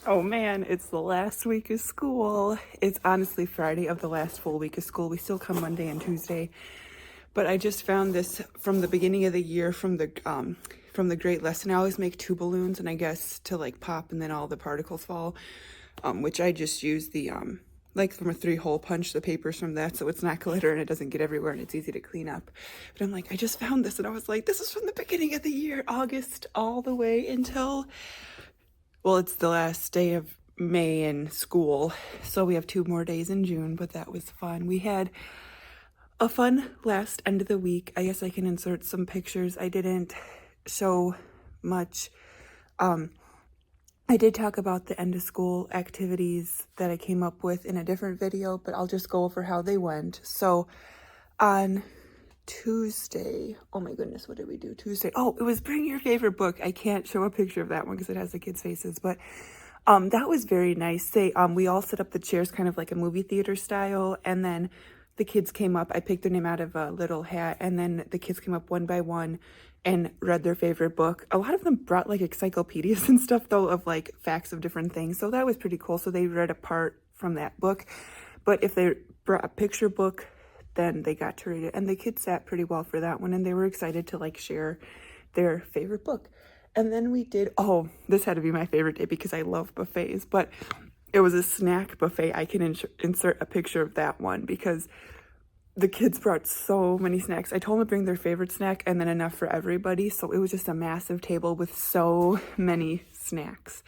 Oh man, it's the last week of school. It's honestly Friday of the last full week of school. We still come Monday and Tuesday. But I just found this from the beginning of the year from the Great Lesson. I always make 2 balloons and I guess to like pop and then all the particles fall. Which I just use the like from a 3-hole punch, the papers from that, so it's not glitter and it doesn't get everywhere and it's easy to clean up. But I'm like, I just found this and I was like, this is from the beginning of the year, August all the way until, well, it's the last day of May in school, so we have 2 more days in June, but that was fun. We had a fun last end of the week. I guess I can insert some pictures. I didn't show much. I did talk about the end of school activities that I came up with in a different video, but I'll just go over how they went. So on Tuesday, oh my goodness, what did we do Tuesday? Oh, it was bring your favorite book. I can't show a picture of that one because it has the kids' faces, but that was very nice. We all set up the chairs kind of like a movie theater style, and then the kids came up. I picked their name out of a little hat, and then the kids came up one by one and read their favorite book. A lot of them brought like encyclopedias and stuff though of like facts of different things, so that was pretty cool. So they read a part from that book, but if they brought a picture book, then they got to read it, and the kids sat pretty well for that one, and they were excited to like share their favorite book. And then we did, oh, this had to be my favorite day because I love buffets, but it was a snack buffet. I can insert a picture of that one because the kids brought so many snacks. I told them to bring their favorite snack and then enough for everybody, so it was just a massive table with so many snacks.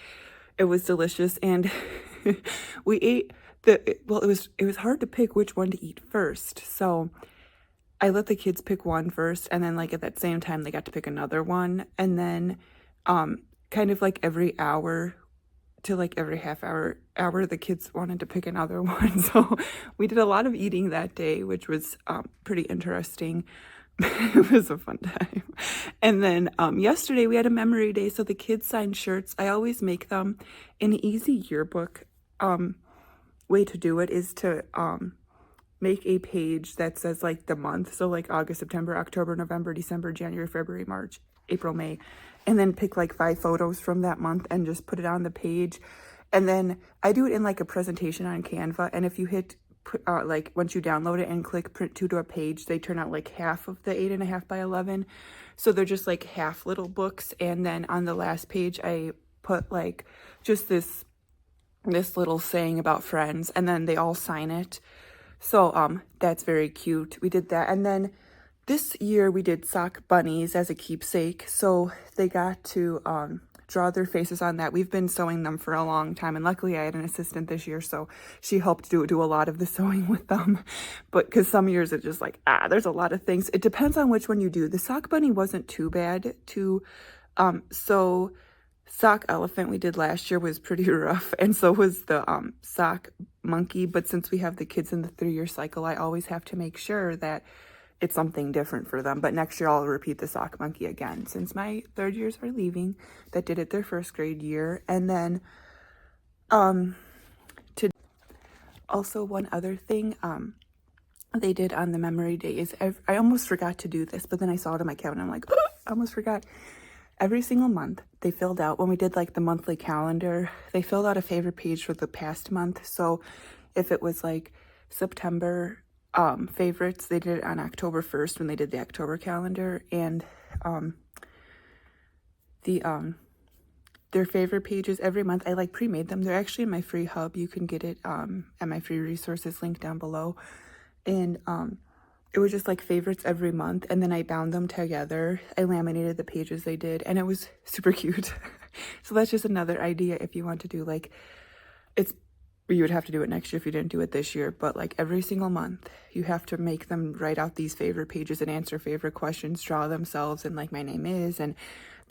It was delicious, and we ate well, it was hard to pick which one to eat first, so I let the kids pick one first, and then like at that same time they got to pick another one, and then kind of like every hour to like every half hour the kids wanted to pick another one. So we did a lot of eating that day, which was pretty interesting. It was a fun time. And then yesterday we had a memory day, so the kids signed shirts. I always make them. An easy yearbook way to do it is to make a page that says like the month, so like August, September, October, November, December, January, February, March, April, May, and then pick like 5 photos from that month and just put it on the page. And then I do it in like a presentation on Canva, and if you hit like once you download it and click print to a page, they turn out like half of the 8.5 by 11, so they're just like half little books. And then on the last page I put like just this little saying about friends, and then they all sign it. So that's very cute. We did that. And then this year we did sock bunnies as a keepsake, so they got to draw their faces on that. We've been sewing them for a long time, and luckily I had an assistant this year, so she helped do a lot of the sewing with them. But because some years it's just like, there's a lot of things. It depends on which one you do. The sock bunny wasn't too bad to sew. Sock elephant we did last year was pretty rough, and so was the sock monkey. But since we have the kids in the 3-year cycle, I always have to make sure that it's something different for them. But next year I'll repeat the sock monkey again, since my 3rd years are leaving that did it their 1st grade year. And then also one other thing they did on the memory day is I almost forgot to do this, but then I saw it in my cabinet. I'm like, I almost forgot. Every single month they filled out, when we did like the monthly calendar, they filled out a favorite page for the past month. So if it was like September favorites, they did it on October 1st when they did the October calendar. And their favorite pages every month, I like pre-made them. They're actually in my free hub. You can get it at my free resources link down below. And it was just like favorites every month, and then I bound them together. I laminated the pages they did, and it was super cute. So that's just another idea if you want to do like, you would have to do it next year if you didn't do it this year, but like every single month you have to make them write out these favorite pages and answer favorite questions, draw themselves and like my name is, and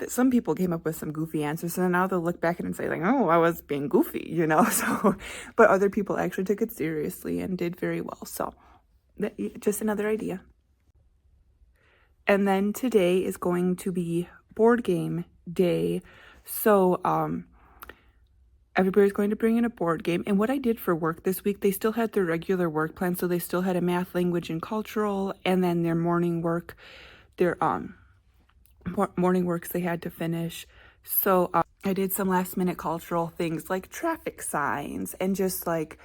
some people came up with some goofy answers, and now they'll look back and say like, oh, I was being goofy, you know. So but other people actually took it seriously and did very well. So just another idea. And then today is going to be board game day, so everybody's going to bring in a board game. And what I did for work this week, they still had their regular work plan, so they still had a math, language, and cultural, and then their morning work, their morning works they had to finish. So I did some last minute cultural things like traffic signs and just like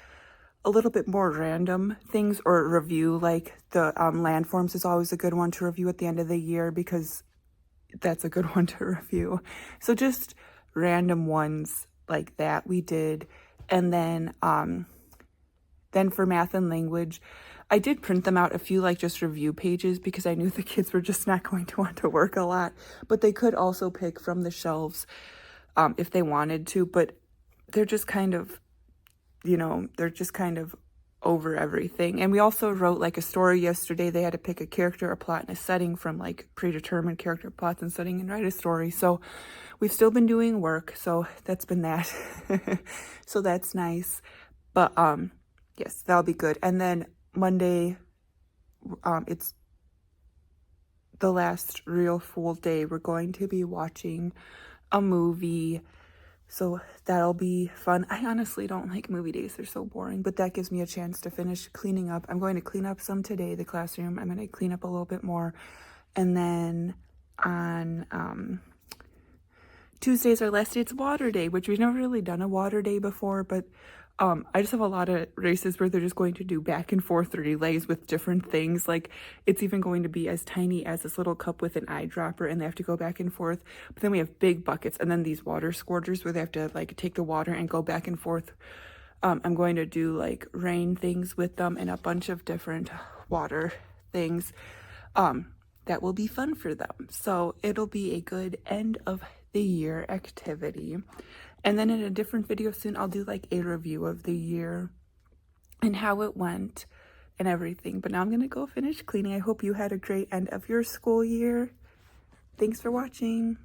a little bit more random things, or review, like the landforms is always a good one to review at the end of the year because that's a good one to review. So just random ones like that we did. And then for math and language, I did print them out a few like just review pages because I knew the kids were just not going to want to work a lot, but they could also pick from the shelves if they wanted to, but they're just kind of, they're just kind of over everything. And we also wrote like a story yesterday. They had to pick a character, a plot, and a setting from like predetermined character plots and setting and write a story. So we've still been doing work. So that's been that. So that's nice. But yes, that'll be good. And then Monday, it's the last real full day. We're going to be watching a movie. So that'll be fun. I honestly don't like movie days. They're so boring, but that gives me a chance to finish cleaning up. I'm going to clean up some today, the classroom. I'm going to clean up a little bit more. And then on Tuesday's our last day. It's water day, which we've never really done a water day before, but I just have a lot of races where they're just going to do back and forth relays with different things. Like it's even going to be as tiny as this little cup with an eyedropper, and they have to go back and forth. But then we have big buckets, and then these water squirters where they have to like take the water and go back and forth. I'm going to do like rain things with them and a bunch of different water things. That will be fun for them. So it'll be a good end of the year activity. And then in a different video soon, I'll do like a review of the year and how it went and everything. But now I'm going to go finish cleaning. I hope you had a great end of your school year. Thanks for watching.